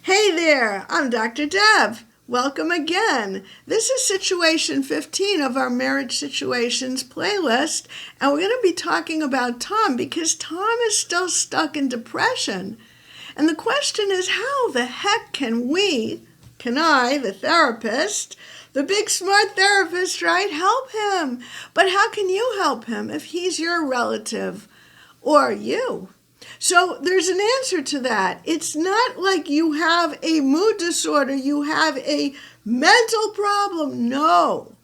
Hey there, I'm DrDeb. Welcome again. This is situation 15 of our marriage situations playlist, and we're going to be talking about Tom because Tom is still stuck in depression. And the question is, how the heck can I, the therapist, the big smart therapist, right, help him? But how can you help him if he's your relative or you? So there's an answer to that. It's not like you have a mood disorder, you have a mental problem. No.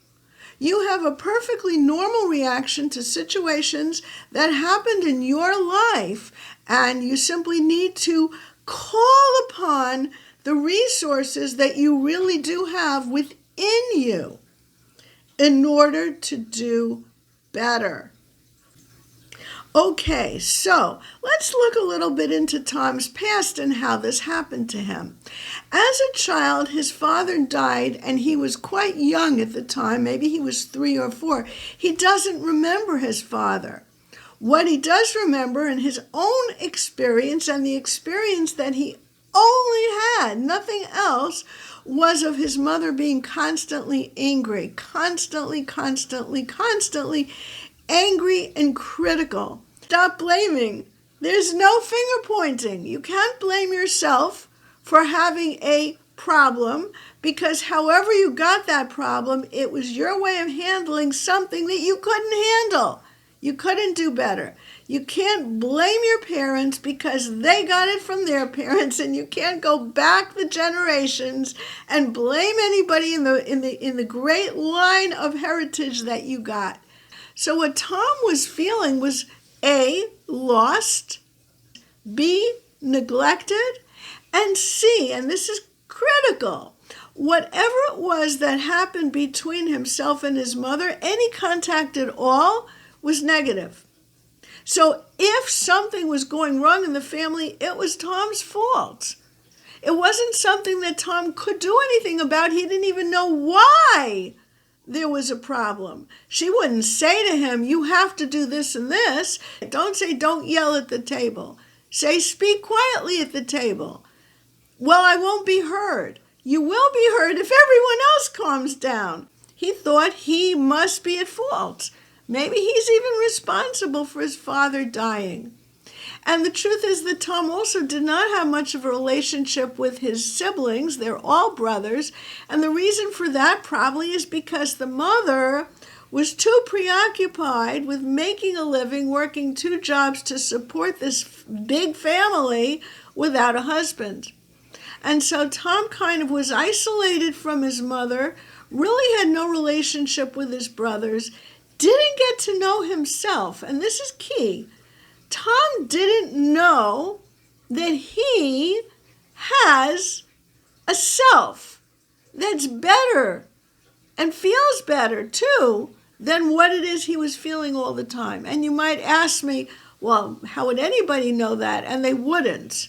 You have a perfectly normal reaction to situations that happened in your life, and you simply need to call upon the resources that you really do have within you in order to do better. Okay, so let's look a little bit into Tom's past and how this happened to him. As a child, his father died, and he was quite young at the time. Maybe he was 3 or 4. He doesn't remember his father. What he does remember in his own experience, and the experience that he only had, nothing else, was of his mother being constantly angry, constantly angry and critical. Stop blaming. There's no finger pointing. You can't blame yourself for having a problem because however you got that problem, it was your way of handling something that you couldn't handle. You couldn't do better. You can't blame your parents because they got it from their parents, and you can't go back the generations and blame anybody in the great line of heritage that you got. So what Tom was feeling was A, lost, B, neglected, and C, and this is critical, whatever it was that happened between himself and his mother, any contact at all was negative. So if something was going wrong in the family, it was Tom's fault. It wasn't something that Tom could do anything about. He didn't even know why there was a problem. She wouldn't say to him, you have to do this and this. Don't say, don't yell at the table. Say, speak quietly at the table. Well, I won't be heard. You will be heard if everyone else calms down. He thought he must be at fault. Maybe he's even responsible for his father dying. And the truth is that Tom also did not have much of a relationship with his siblings. They're all brothers. And the reason for that probably is because the mother was too preoccupied with making a living, working 2 jobs to support this big family without a husband. And so Tom kind of was isolated from his mother, really had no relationship with his brothers, didn't get to know himself. And this is key. Tom didn't know that he has a self that's better and feels better too than what it is he was feeling all the time. And you might ask me, well, how would anybody know that? And they wouldn't.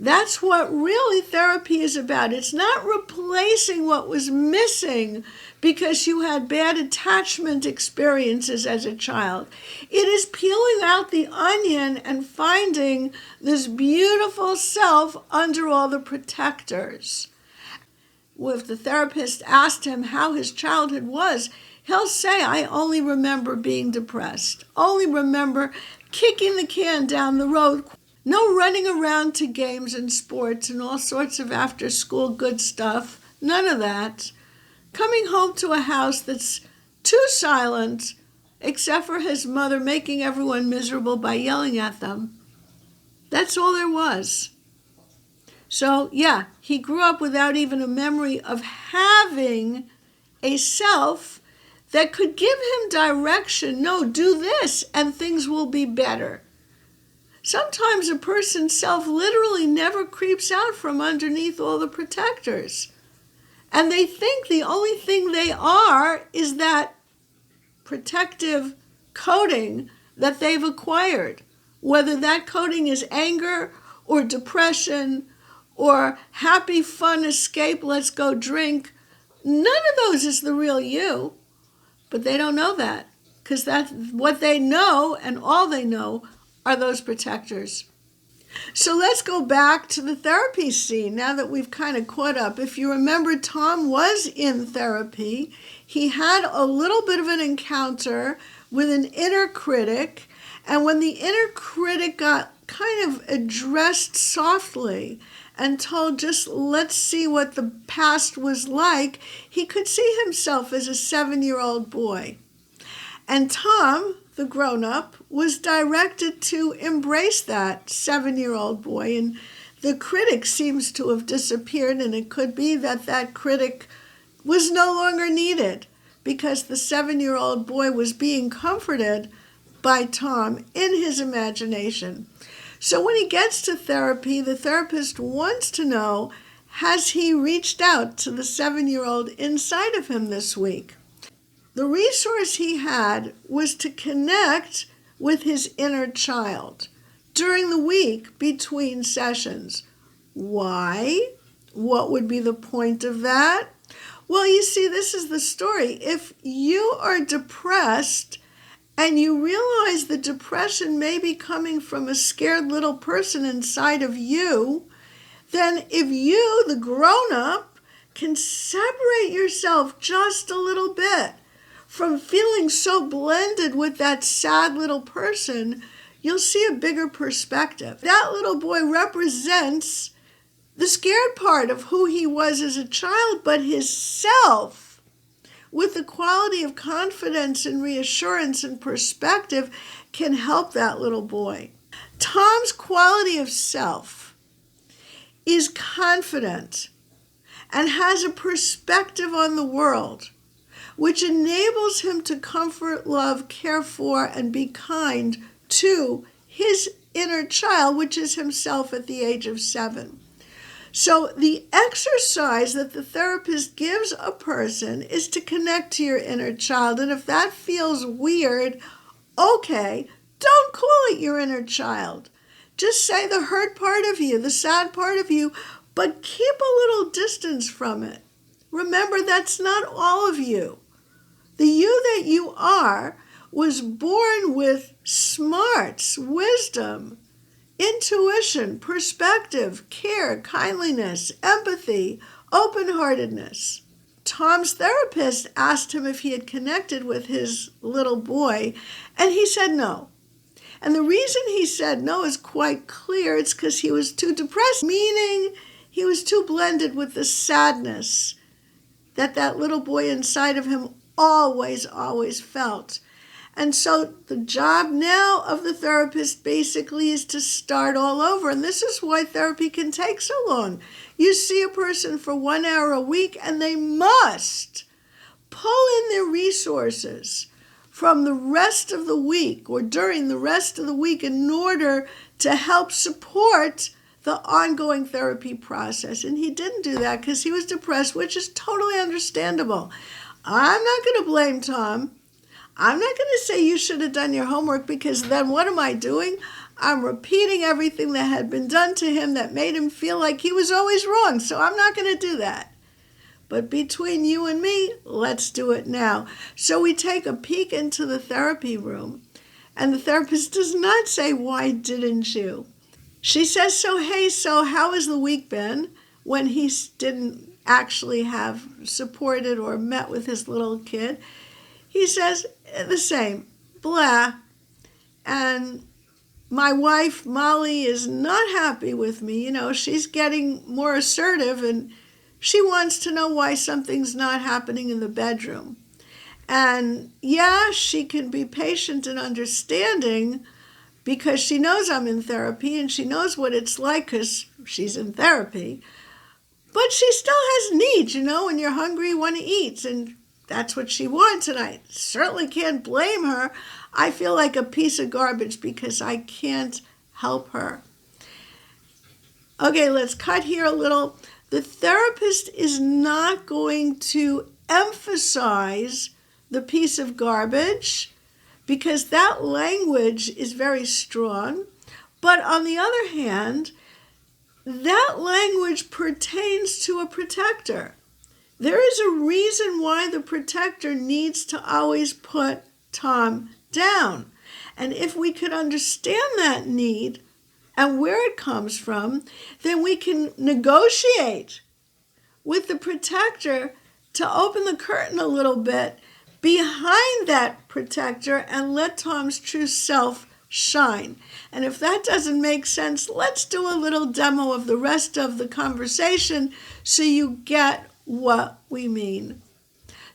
That's what really therapy is about. It's not replacing what was missing because you had bad attachment experiences as a child. It is peeling out the onion and finding this beautiful self under all the protectors. If the therapist asked him how his childhood was, he'll say, I only remember being depressed, only remember kicking the can down the road. No running around to games and sports and all sorts of after-school good stuff. None of that. Coming home to a house that's too silent, except for his mother making everyone miserable by yelling at them. That's all there was. So, yeah, he grew up without even a memory of having a self that could give him direction. No, do this and things will be better. Sometimes a person's self literally never creeps out from underneath all the protectors. And they think the only thing they are is that protective coating that they've acquired. Whether that coating is anger or depression or happy, fun, escape, let's go drink. None of those is the real you. But they don't know that because that's what they know, and all they know are those protectors. So let's go back to the therapy scene now that we've kind of caught up. If you remember, Tom was in therapy. He had a little bit of an encounter with an inner critic. And when the inner critic got kind of addressed softly and told, just let's see what the past was like, he could see himself as a 7-year-old boy. And Tom, the grown-up, was directed to embrace that 7-year-old boy. And the critic seems to have disappeared, and it could be that that critic was no longer needed because the 7-year-old boy was being comforted by Tom in his imagination. So when he gets to therapy, the therapist wants to know, has he reached out to the 7-year-old inside of him this week? The resource he had was to connect with his inner child during the week between sessions. Why? What would be the point of that? Well, you see, this is the story. If you are depressed and you realize the depression may be coming from a scared little person inside of you, then if you, the grown-up, can separate yourself just a little bit from feeling so blended with that sad little person, you'll see a bigger perspective. That little boy represents the scared part of who he was as a child, but his self, with the quality of confidence and reassurance and perspective, can help that little boy. Tom's quality of self is confident and has a perspective on the world, which enables him to comfort, love, care for, and be kind to his inner child, which is himself at the age of 7. So the exercise that the therapist gives a person is to connect to your inner child. And if that feels weird, okay, don't call it your inner child. Just say the hurt part of you, the sad part of you, but keep a little distance from it. Remember, that's not all of you. The you that you are was born with smarts, wisdom, intuition, perspective, care, kindliness, empathy, open-heartedness. Tom's therapist asked him if he had connected with his little boy, and he said no. And the reason he said no is quite clear. It's because he was too depressed, meaning he was too blended with the sadness that little boy inside of him always felt. And so the job now of the therapist basically is to start all over. And this is why therapy can take so long. You see a person for 1 hour a week and they must pull in their resources from the rest of the week or during the rest of the week in order to help support the ongoing therapy process. And he didn't do that because he was depressed, which is totally understandable. I'm not going to blame Tom. I'm not going to say you should have done your homework, because then what am I doing? I'm repeating everything that had been done to him that made him feel like he was always wrong. So I'm not going to do that. But between you and me, let's do it now. So we take a peek into the therapy room, and the therapist does not say, why didn't you? She says, so how has the week been, when he didn't actually have supported or met with his little kid? He says, the same, blah. And my wife, Molly, is not happy with me. You know, she's getting more assertive, and she wants to know why something's not happening in the bedroom. And yeah, she can be patient and understanding because she knows I'm in therapy and she knows what it's like because she's in therapy. But she still has needs, you know, when you're hungry, you want to eat. And that's what she wants. And I certainly can't blame her. I feel like a piece of garbage because I can't help her. Okay, let's cut here a little. The therapist is not going to emphasize the piece of garbage because that language is very strong. But on the other hand, that language pertains to a protector. There is a reason why the protector needs to always put Tom down. And if we could understand that need and where it comes from, then we can negotiate with the protector to open the curtain a little bit behind that protector and let Tom's true self shine. And if that doesn't make sense, let's do a little demo of the rest of the conversation so you get what we mean.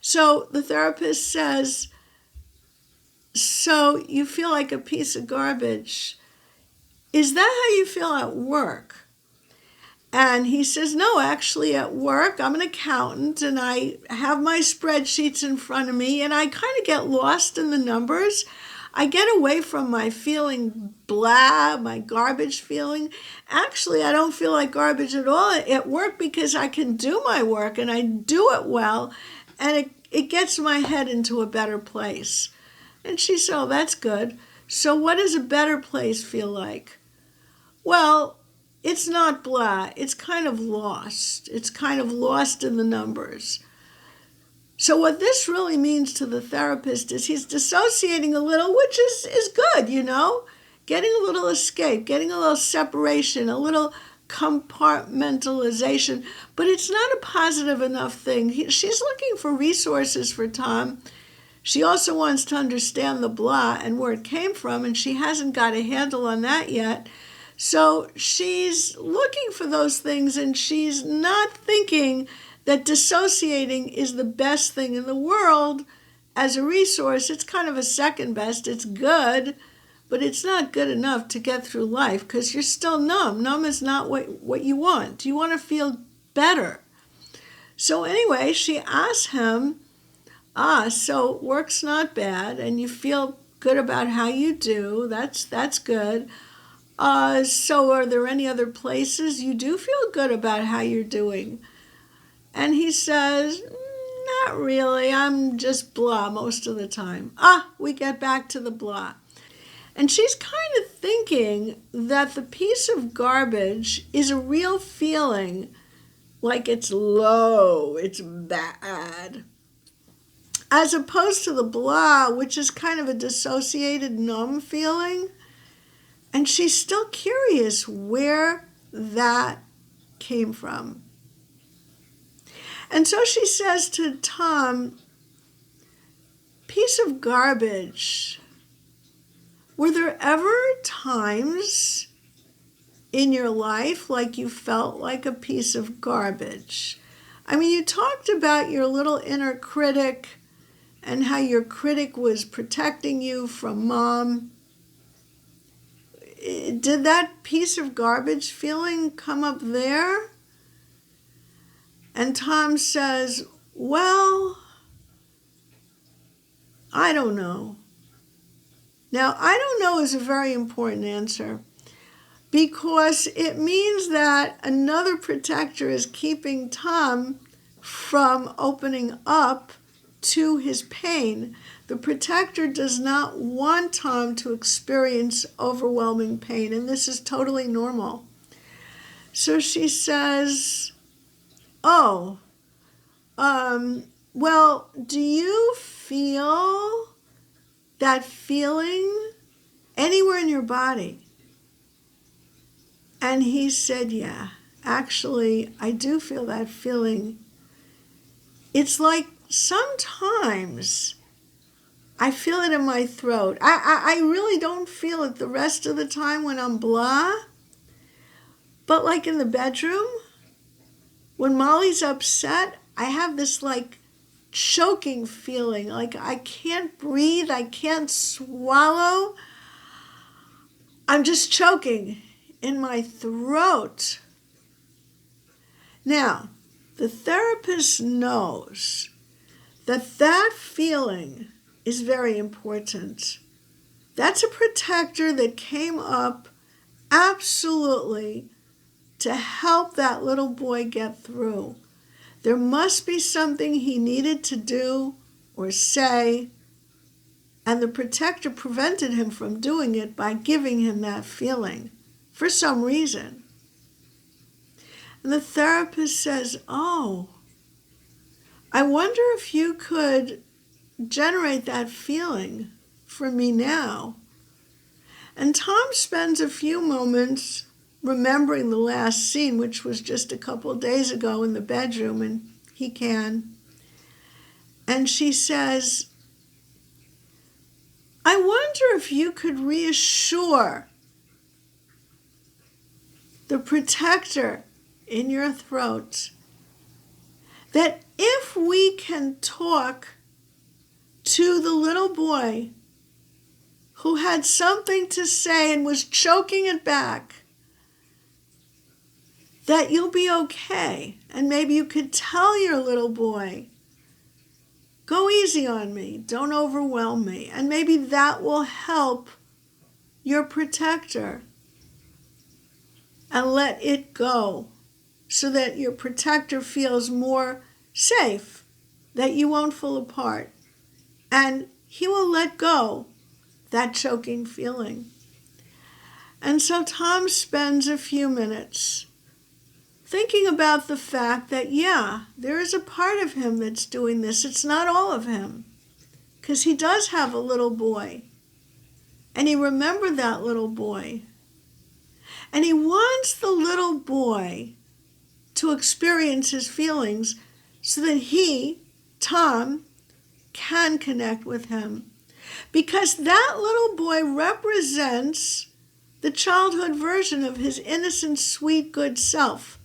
So the therapist says, so you feel like a piece of garbage. Is that how you feel at work? And he says, no, actually at work, I'm an accountant and I have my spreadsheets in front of me and I kind of get lost in the numbers. I get away from my feeling blah, my garbage feeling. Actually, I don't feel like garbage at all at work because I can do my work and I do it well and it gets my head into a better place. And she said, oh, that's good. So what does a better place feel like? Well, it's not blah. It's kind of lost. It's kind of lost in the numbers. So what this really means to the therapist is he's dissociating a little, which is good, you know, getting a little escape, getting a little separation, a little compartmentalization, but it's not a positive enough thing. She's looking for resources for Tom. She also wants to understand the blah and where it came from, and she hasn't got a handle on that yet. So she's looking for those things, and she's not thinking that dissociating is the best thing in the world as a resource. It's kind of a second best. It's good, but it's not good enough to get through life because you're still numb. Numb is not what you want. You want to feel better. So anyway, she asks him, so work's not bad and you feel good about how you do. That's good. So are there any other places you do feel good about how you're doing? And he says, not really. I'm just blah most of the time. We get back to the blah. And she's kind of thinking that the piece of garbage is a real feeling, like it's low, it's bad, as opposed to the blah, which is kind of a dissociated, numb feeling. And she's still curious where that came from. And so she says to Tom, piece of garbage, were there ever times in your life like you felt like a piece of garbage? I mean, you talked about your little inner critic and how your critic was protecting you from mom. Did that piece of garbage feeling come up there? And Tom says, well, I don't know. Now, I don't know is a very important answer because it means that another protector is keeping Tom from opening up to his pain. The protector does not want Tom to experience overwhelming pain, and this is totally normal. So she says, well, do you feel that feeling anywhere in your body? And he said, yeah, actually, I do feel that feeling. It's like sometimes I feel it in my throat. I really don't feel it the rest of the time when I'm blah. But like in the bedroom, when Molly's upset, I have this like choking feeling, like I can't breathe, I can't swallow. I'm just choking in my throat. Now, the therapist knows that that feeling is very important. That's a protector that came up absolutely to help that little boy get through. There must be something he needed to do or say, and the protector prevented him from doing it by giving him that feeling for some reason. And the therapist says, I wonder if you could generate that feeling for me now. And Tom spends a few moments remembering the last scene, which was just a couple of days ago in the bedroom, and he can. And she says, I wonder if you could reassure the protector in your throat that if we can talk to the little boy who had something to say and was choking it back, that you'll be okay. And maybe you could tell your little boy, go easy on me, don't overwhelm me. And maybe that will help your protector and let it go so that your protector feels more safe, that you won't fall apart. And he will let go that choking feeling. And so Tom spends a few minutes thinking about the fact that, yeah, there is a part of him that's doing this. It's not all of him, because he does have a little boy. And he remembered that little boy. And he wants the little boy to experience his feelings so that he, Tom, can connect with him. Because that little boy represents the childhood version of his innocent, sweet, good self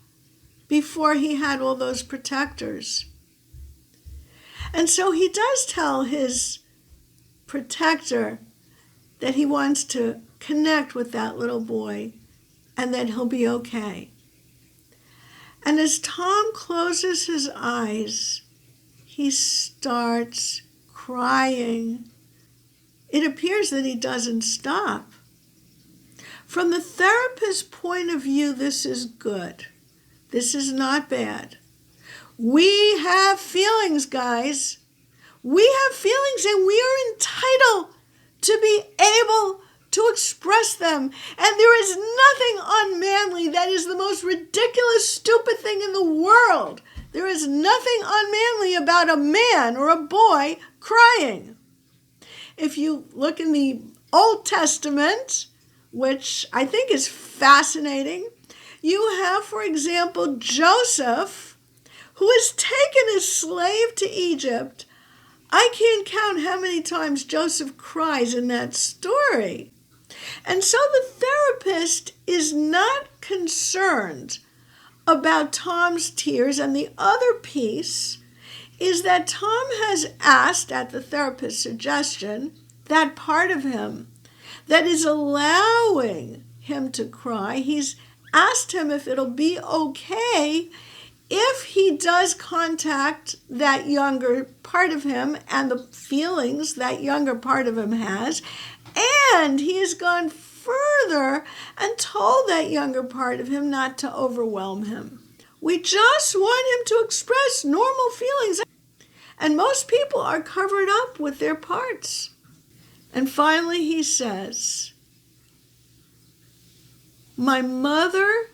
before he had all those protectors. And so he does tell his protector that he wants to connect with that little boy and that he'll be okay. And as Tom closes his eyes, he starts crying. It appears that he doesn't stop. From the therapist's point of view, this is good. This is not bad. We have feelings, guys. We have feelings, and we are entitled to be able to express them. And there is nothing unmanly. That is the most ridiculous, stupid thing in the world. There is nothing unmanly about a man or a boy crying. If you look in the Old Testament, which I think is fascinating, you have, for example, Joseph, who is taken as slave to Egypt. I can't count how many times Joseph cries in that story. And so the therapist is not concerned about Tom's tears. And the other piece is that Tom has asked, at the therapist's suggestion, that part of him that is allowing him to cry. He's asked him if it'll be okay if he does contact that younger part of him and the feelings that younger part of him has. And he has gone further and told that younger part of him not to overwhelm him. We just want him to express normal feelings. And most people are covered up with their parts. And finally he says, my mother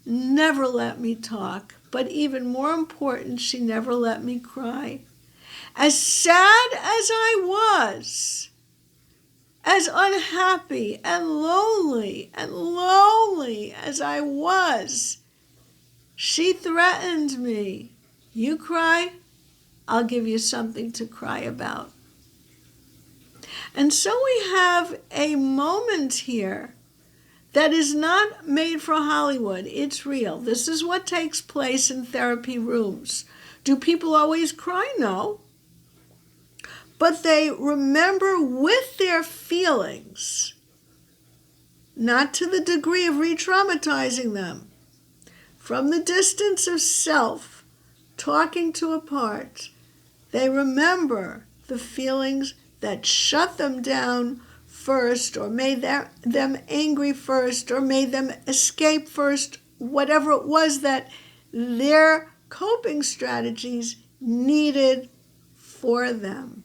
never let me talk, but even more important, she never let me cry. As sad as I was, as unhappy and lonely as I was, she threatened me. You cry, I'll give you something to cry about. And so we have a moment here that is not made for Hollywood. It's real. This is what takes place in therapy rooms. Do people always cry? No. But they remember with their feelings, not to the degree of re-traumatizing them, from the distance of self, talking to a part, they remember the feelings that shut them down first, or made them angry first, or made them escape first, whatever it was that their coping strategies needed for them.